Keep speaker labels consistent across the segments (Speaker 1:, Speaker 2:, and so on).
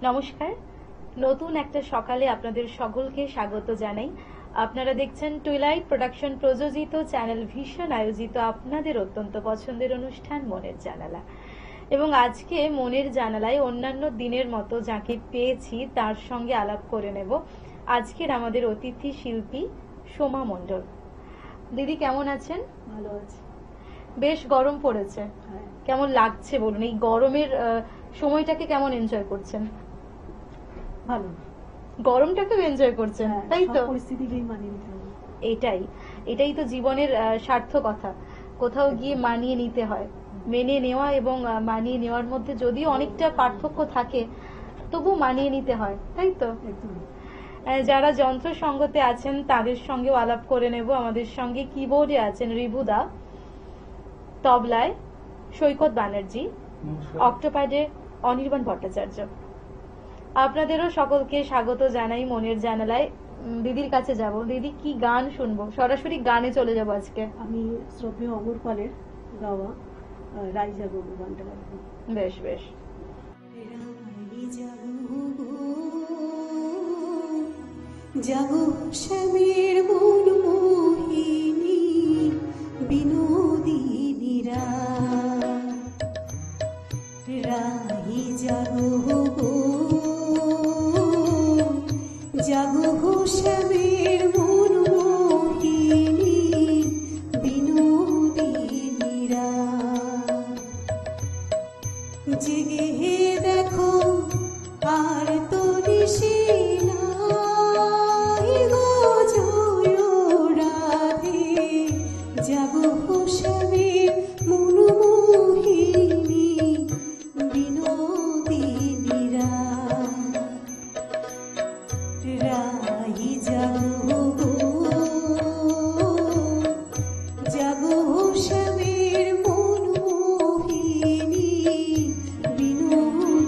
Speaker 1: নমস্কার, নতুন একটা সকালে আপনাদের সকলকে স্বাগত জানাই। আপনারা দেখছেন টুইলাইট প্রোডাকশন প্রযোজিত চ্যানেল ভিশন আয়োজিত আপনাদের অত্যন্ত পছন্দের অনুষ্ঠান মনের জানালা। এবং আজকে মনের জানালায় অন্যান্য দিনের মতো যাকে পেয়েছি তার সঙ্গে আলাপ করে নেব। আজকের আমাদের অতিথি শিল্পী সোমা মণ্ডল। দিদি কেমন আছেন?
Speaker 2: ভালো আছে।
Speaker 1: বেশ গরম পড়েছে, কেমন লাগছে বলুন? এই গরমের সময়টাকে কেমন এনজয় করছেন?
Speaker 2: ভালো।
Speaker 1: গরমটাকে এনজয় করছেন, তাই তো?
Speaker 2: পরিস্থিতিকেই মানিয়ে নিতে হবে।
Speaker 1: এটাই তো জীবনের সার্থকতা। কোথাও গিয়ে মানিয়ে নিতে হয়। মেনে নেওয়া এবং মানিয়ে নেওয়ার মধ্যে যদিও অনেকটা পার্থক্য থাকে, তবু মানিয়ে নিতে হয়, তাই তো? যারা যন্ত্র সঙ্গতে আছেন তাদের সঙ্গেও আলাপ করে নেব। আমাদের সঙ্গে কিবোর্ডে আছেন রিবুদা, তবলায় সৈকত ব্যানার্জি, অক্টোপ্যাডে অনির্বাণ ভট্টাচার্য। আপনাদেরও সকলকে স্বাগত জানাই মনের জানালায়। দিদির কাছে যাব। দিদি, কি গান শুনবো? সরাসরি গানে চলে যাব আজকে।
Speaker 2: আমি শ্রদ্ধেয় অমর পালের গাওয়া রাই জাগো গানটা গাইবো।
Speaker 1: বেশ বেশ।
Speaker 2: জাগো শ্যামের মন মোহিনী বিনোদিনী রাই জাগো জাগো শ্যামের মন মোহিনী বিনোদিনী জেগে দেখো আর তো ঋষি নাই গো জয় রাধে জাগো শ্যামের মন মোহিনী বিনোদিনী রাই জাগো জাগো শ্যামের মন মোহিনী বিনোদিনী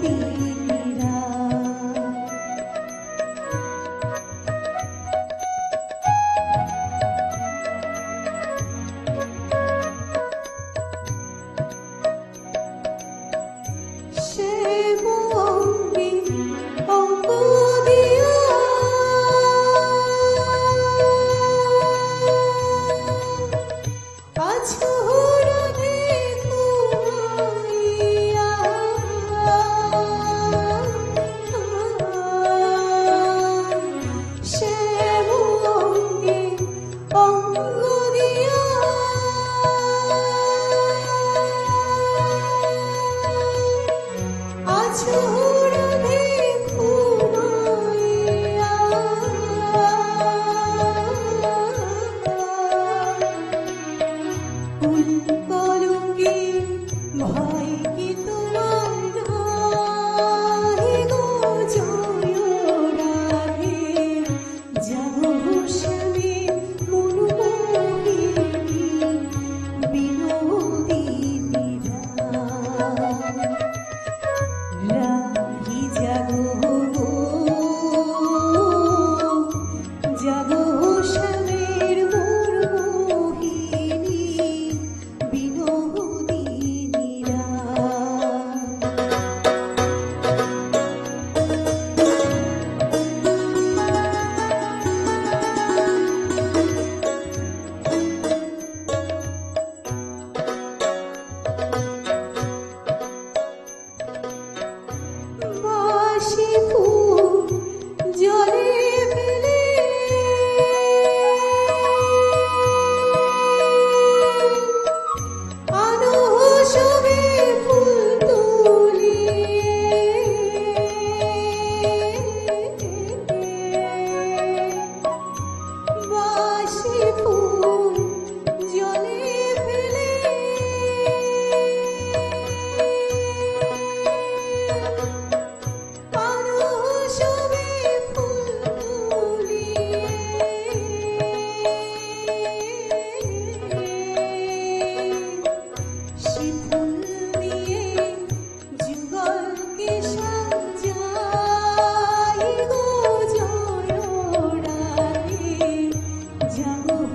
Speaker 2: জাগো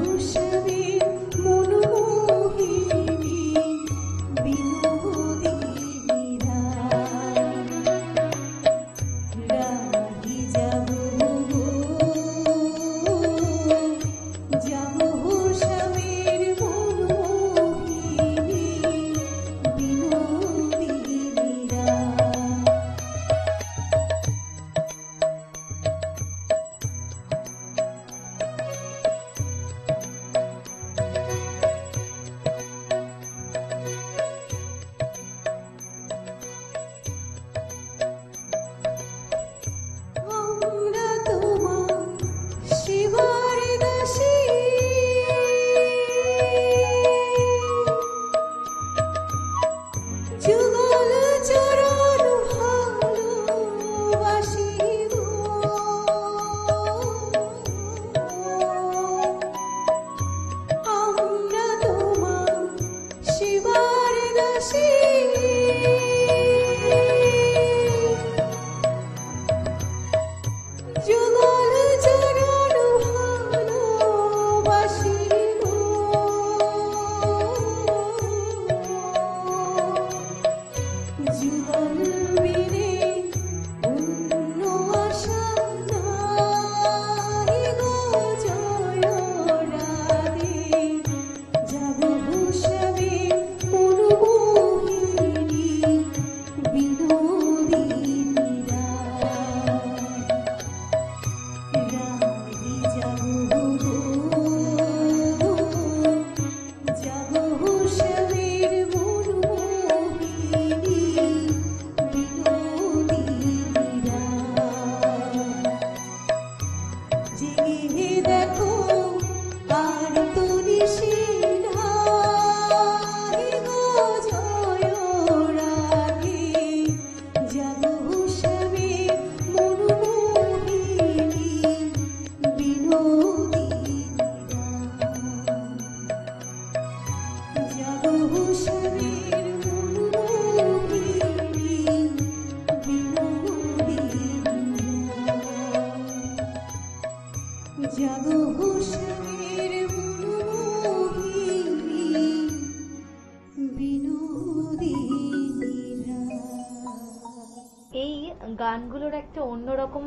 Speaker 1: গানগুলোর একটা অন্যরকম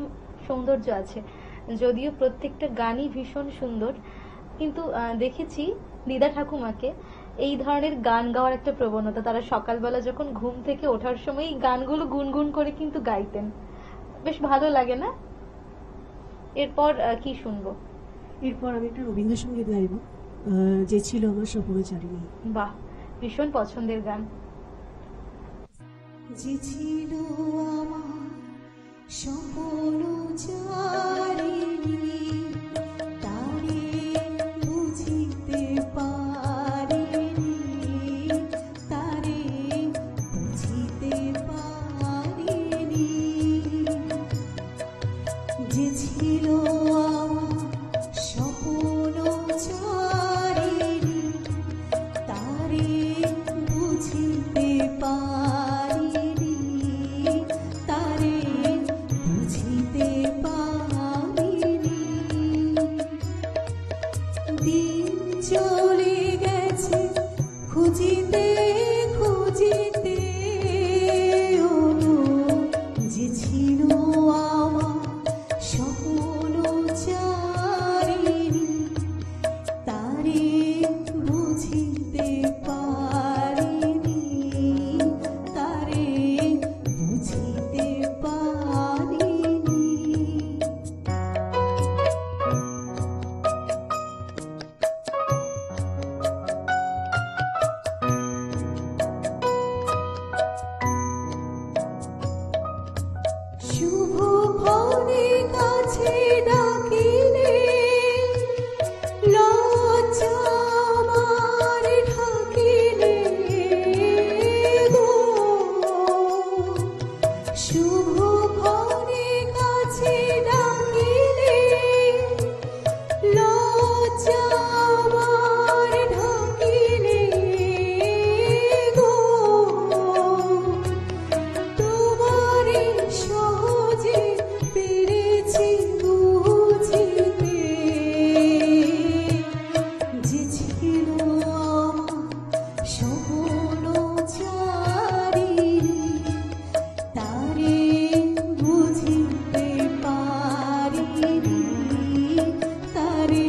Speaker 1: সৌন্দর্য আছে। যদিও প্রত্যেকটা গানই ভীষণ সুন্দর, কিন্তু দেখেছি দিদা ঠাকুমাকে এই ধরনের গান গাওয়ার একটা প্রবণতা। তারা সকালবেলা যখন ঘুম থেকে ওঠার সময় এই গানগুলো গুনগুন করে কিন্তু গাইতেন। বেশ ভালো লাগে না? এরপর কি শুনবো?
Speaker 2: এরপর আমি একটা রবীন্দ্রসঙ্গীত গাইব, যে ছিল আমার স্বপ্নচারিণী।
Speaker 1: বাহ, ভীষণ পছন্দের গান।
Speaker 2: যে ছিল আমার স্বপ্নচারিণী, তারে বুঝিতে পারিনি, তারে বুঝিতে পারিনি। যে ছিল আমার স্বপ্নচারিণী, তারে বুঝিতে পারিনি, তারে বুঝিতে পারিনি। দিন চলে গেছে খুঁজিতে খুঁজিতে, ওগো যে ছিল আমার স্বপ্নচারিণী, তারে বুঝিতে পারিনি, তারে বুঝিতে পারিনি। শুভ ফলে কাছে ডাকিলে, লজ্জা আমার ঢাকিলে গো। শুভ ফলে কাছে ডাকিলে, লজ্জা আমার ঢাকিলে গো। তোমারে সহজে পেরেছি বুঝিতে, যে ছিল আমার স্বপ্নচারিণী, তারে বুঝিতে পারিনি, তারে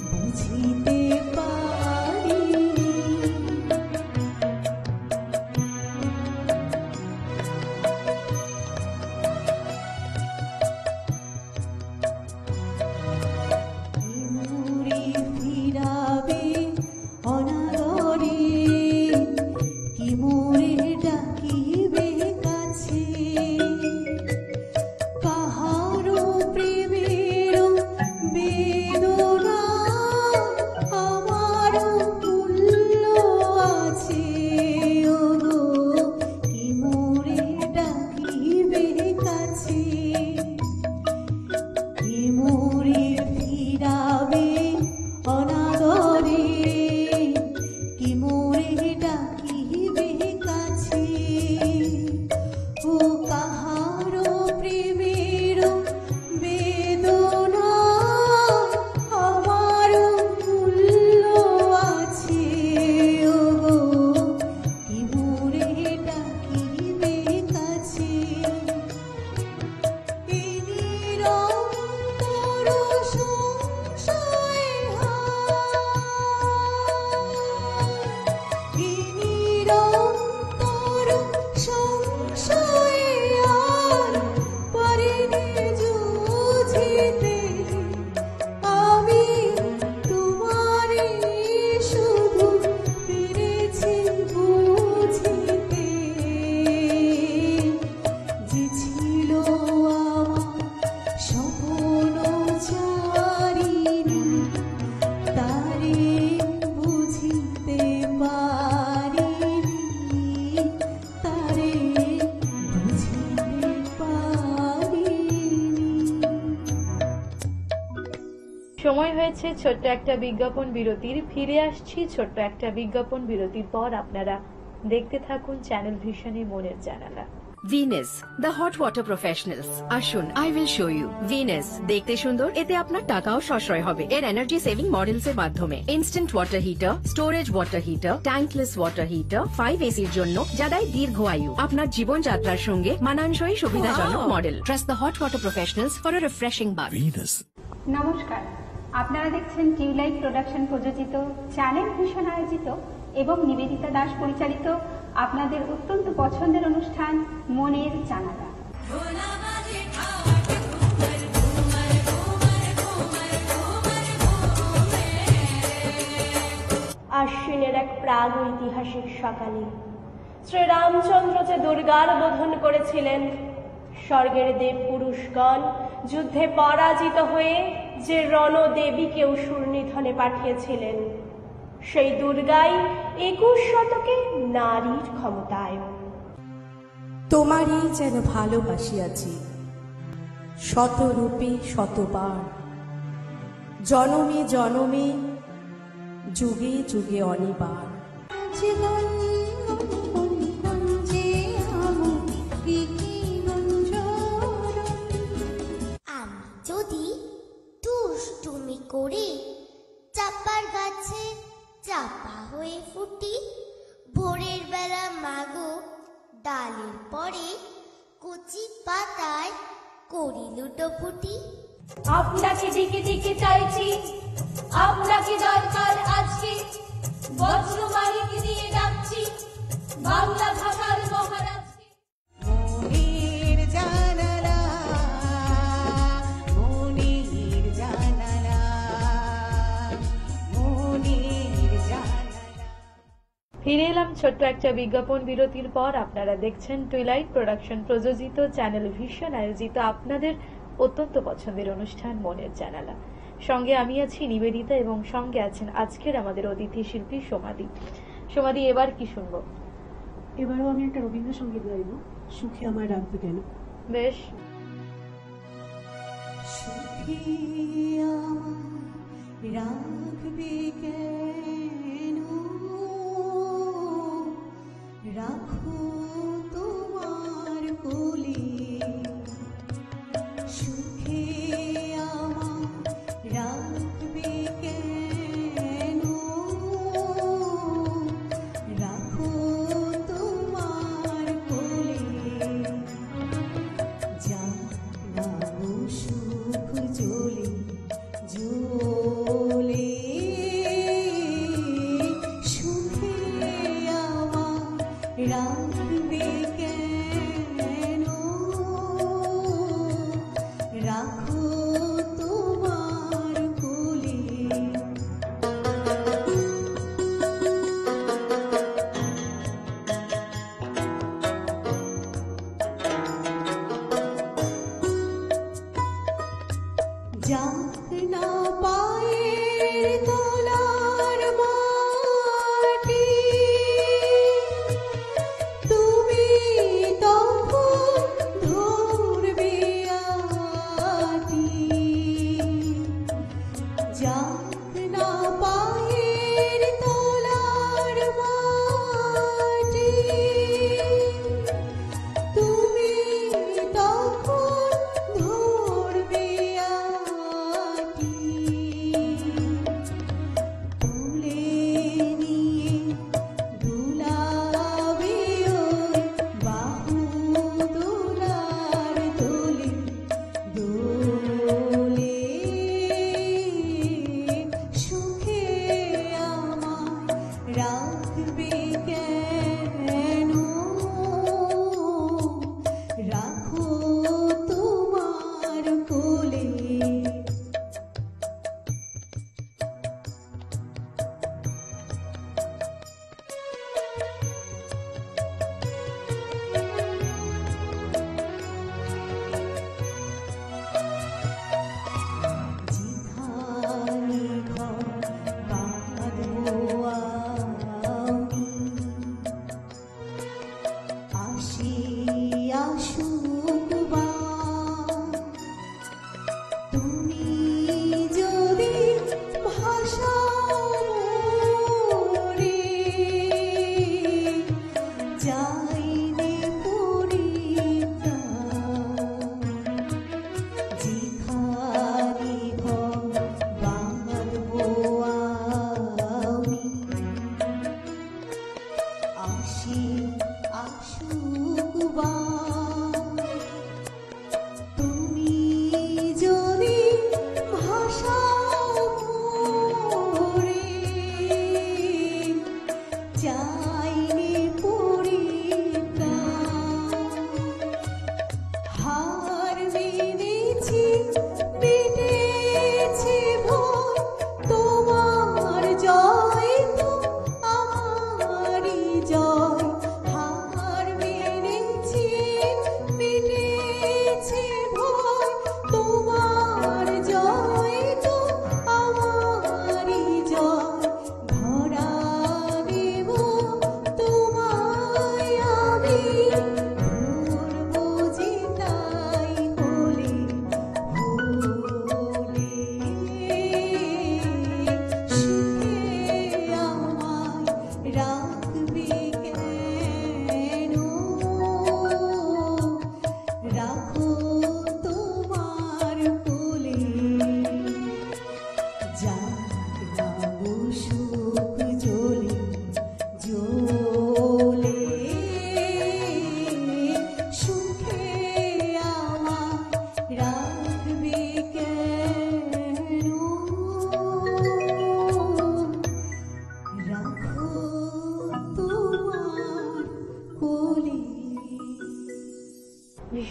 Speaker 2: বুঝিতে পারিনি। মুড়ি ফিরাবে অনাদরে, কি মোরে ডাকিবে কাছে। কাহারো প্রেমের বেদনা আমার মূল্য আছে, ওগো কি মোরে ডাকিবে কাছে। কি মোরে ফিরাবে অনাদরে, কি মোরে ডাকিবে কাছে। ও কাহারো প্রেমের বেদনা আমার মূল্য আছে, ওগো কি মোরে ডাকিবে কাছে। এই নিরন্তর সংশয় এই নিরন্তর সংশয় আর পারিনি জুঝিতে। আমি তোমারে শুধু পেরেছি বুঝিতে, যে ছিল আমার স্বপ্নচারিণী, তারে বুঝিতে পারিনি, তারে বুঝিতে পারিনি।
Speaker 1: সময় হয়েছে ছোট্ট একটা বিজ্ঞাপন বিরতির। ফিরে আসছি ছোট্ট একটা বিজ্ঞাপন বিরতির পর। আপনারা দেখতে থাকুন চ্যানেল ভিশনে মনের জানালা।
Speaker 3: Venus the hot water professionals. আসুন, I will show you. Venus দেখতে সুন্দর, এতে আপনার টাকাও সাশ্রয় হবে এর এনার্জি সেভিং মডেলস এর মাধ্যমে। Instant water heater, storage water heater, tankless water heater, 5 এসির জন্য যা দেয় দীর্ঘ আয়ু। আপনার জীবনযাত্রার সঙ্গে মানানসই সুবিধাজনক model. Trust the hot water professionals for a refreshing bath.
Speaker 4: নমস্কার, আপনারা দেখছেন টিউলাইট প্রোডাকশন প্রযোজিত, চ্যানেল ভিশন আয়োজিত এবং নিবেদিতা দাস পরিচালিত আপনাদের অত্যন্ত পছন্দের অনুষ্ঠান মনের জানালা।
Speaker 5: আশ্বিনের এক প্রাগ ঐতিহাসিক সকালে শ্রীরামচন্দ্র যে দুর্গার বোধন করেছিলেন, স্বর্গের দেব পুরুষগণ যুদ্ধে পরাজিত হয়ে যে রণদেবীকে অসুর নিধনে পাঠিয়েছিলেন, সেই দুর্গাই 21 শতকে নারীর ক্ষমতায়ন।
Speaker 6: তোমারই যেন ভালোবাসিয়াছি শতরূপে শতবার, জনমে জনমে যুগে যুগে অনিবার।
Speaker 7: আমি যদি দুষ্টুমি করে চাপার গাছে চাপা হয়ে ফুটি, ভোরের বেলা মাগো ডালের পরে কচি পাতায় করি লুটোপুটি।
Speaker 5: আপনাকে দিকে দিকে চাইছি, আপনাকে দরকার আজকে, বজ্রমালিক দিয়ে ডাকছি বাংলা ভাষার মহারাজকে।
Speaker 8: মনের জানালা, মনের জানালা, মনের জানালা।
Speaker 1: ফিরে এলাম ছোট্ট একটা বিজ্ঞাপন বিরতির পর। আপনারা দেখছেন টুইলাইট প্রোডাকশন প্রযোজিত, চ্যানেল ভিশন আয়োজিত আপনাদের অত্যন্ত পছন্দের অনুষ্ঠান মনের জানালা। সঙ্গে আমি আছি নিবেদিতা এবং সঙ্গে আছেন আজকের আমাদের অতিথি শিল্পী সমাধি। সমাধি, এবার কি শুনবো?
Speaker 2: এবারও আমি একটা রবীন্দ্রসঙ্গীত গাইব, সুখে আমার রাখবে কেন।
Speaker 1: বেশ।
Speaker 8: সুখে আমায় রাখবে কেন, রাখো তোমার কোলে। সুখে আমায় রাখবে কেন, রাখো তোমার কোলে। জানাবো সুখ জ্বলে জ্বলে,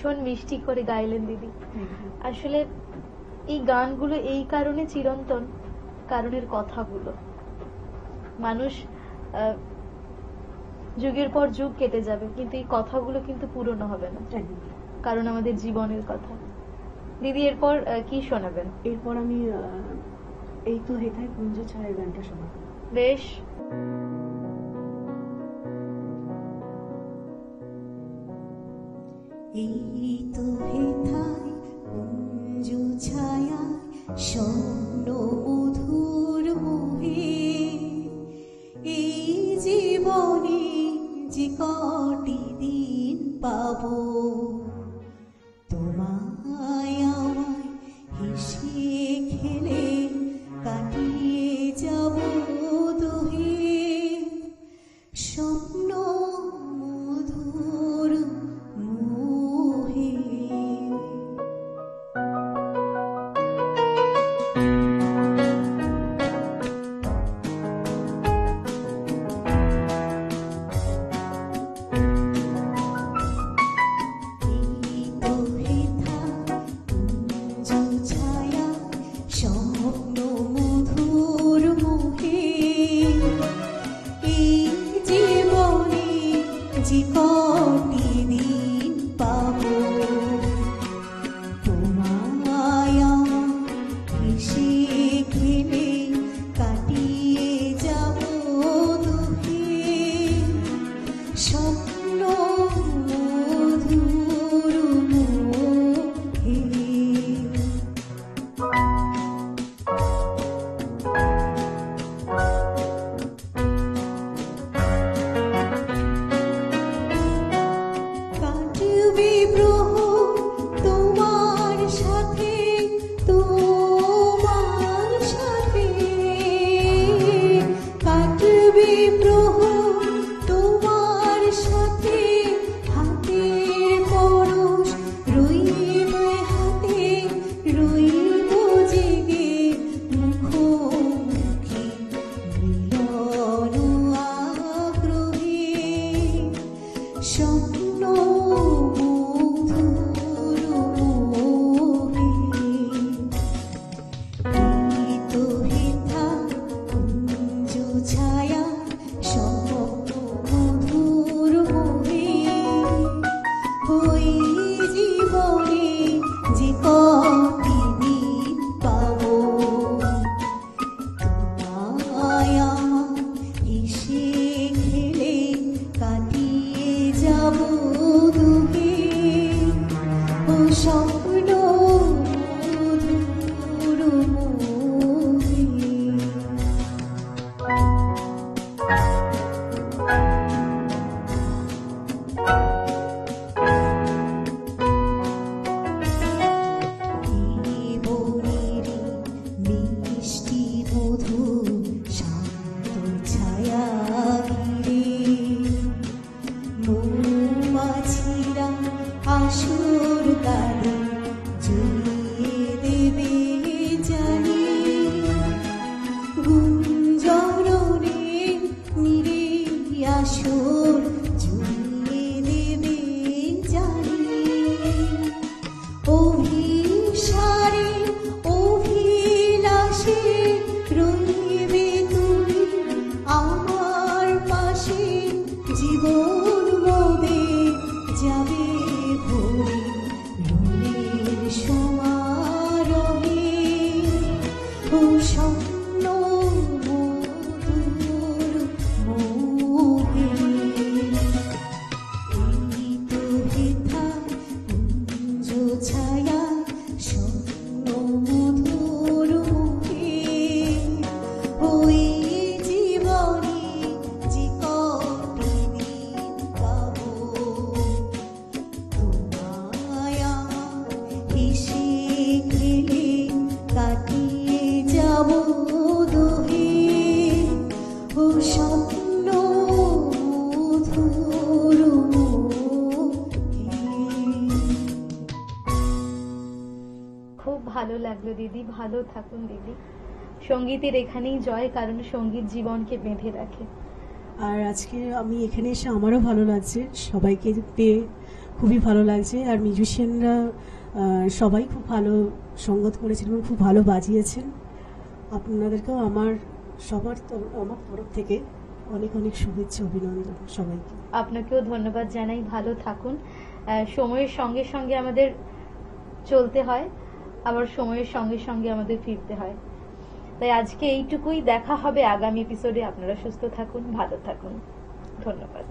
Speaker 1: ভীষণ মিষ্টি করে গাইলেন দিদি। আসলে এই গানগুলো এই কারণে চিরন্তন, কারণের কথাগুলো মানুষ যুগের পর যুগ কেটে যাবে, কিন্তু এই কথাগুলো কিন্তু পুরনো হবে না, কারণ আমাদের জীবনের কথা। দিদি এরপর কি শোনাবেন?
Speaker 2: এরপর আমি এই তো হেথায় কুঞ্জ ছাড়াই গানটা শোনাবো।
Speaker 1: বেশ।
Speaker 8: এই তো হেথায় কুঞ্জ ছায়া স্বপ্ন মধুর মোহে, এই জীবনে যে কটি দিন পাবো, তোমায় আমায় হেসে খেলে কাটিয়ে যাব দুহে, স্বপ্ন মধুর মোহে। এই তো হেথা কুঞ্জ ছায়া স্বপ্ন মধুর মোহে, এই জীবনে যে কটি দিন পাবো, তোমায় আমার হেসে খেলে কাটিয়ে যাব দুহে, স্বপ্ন মধুর মোহে। কাটবে প্রহ তোমার সাথে, তোমার সাথে কাটবে প্রহ তোমার সাথে, হাতের পরশ রইব হাতে, রইব জেগে মুখোমুখি মিলন আগ্রহে, স্বপ্ন মধুর মোহে। এই তো হেথা কুঞ্জ ছায়া স্বপ্ন মধুর মোহে, ওই জীবনে যে কটি দিন পাবো, তোমায় আমার হেসে খেলে কাটিয়ে যাব দুহে, ও স্বপ্ন মধুর মোহে। বনের মিষ্টি মধু শান্ত ছায়া ঘিরে, মৌমাছিরা আসর কালে জুড়িয়ে দেবে জানি, গুঞ্জরণে নিরে আসর জুড়িয়ে দেবে জানি, অভিসারে অভিলাষে রইবে তুমি আমার পাশে, জীবন মোদে যাবে ভরে রুমের সমারোহে, ও স্বপ্ন মধুর মোহে। এই তো হেথা কুঞ্জ ছায়া স্বপ্ন মধুর মোহে, ওই জীবনে যে কটি দিন পাবো, তোমায় আমার হেসে খেলে কাটিয়ে যাব দুহে, ও স্বপ্ন মধুর মোহে।
Speaker 1: খুব ভালো লাগলো দিদি, ভালো থাকুন দিদি। সঙ্গীতের এখানেই জয়, কারণ সঙ্গীত জীবনকে বেঁধে রাখে।
Speaker 2: আর আজকে আমি এখানে এসে আমারও ভালো লাগছে, সবাইকে পেয়ে খুবই ভালো লাগছে। আর মিউজিশিয়ানরা সবাই খুব ভালো সঙ্গত করেছেন এবং খুব ভালো বাজিয়েছেন। আপনাদেরকেও আমার তরফ থেকে অনেক অনেক শুভেচ্ছা, অভিনন্দন সবাইকে।
Speaker 1: আপনাকেও ধন্যবাদ জানাই, ভালো থাকুন। সময়ের সঙ্গে সঙ্গে আমাদের চলতে হয়, আবার সময়ের সঙ্গে সঙ্গে আমাদের ফিরতে হয়। তাই আজকে এইটুকুই, দেখা হবে আগামী এপিসোডে। আপনারা সুস্থ থাকুন, ভালো থাকুন, ধন্যবাদ।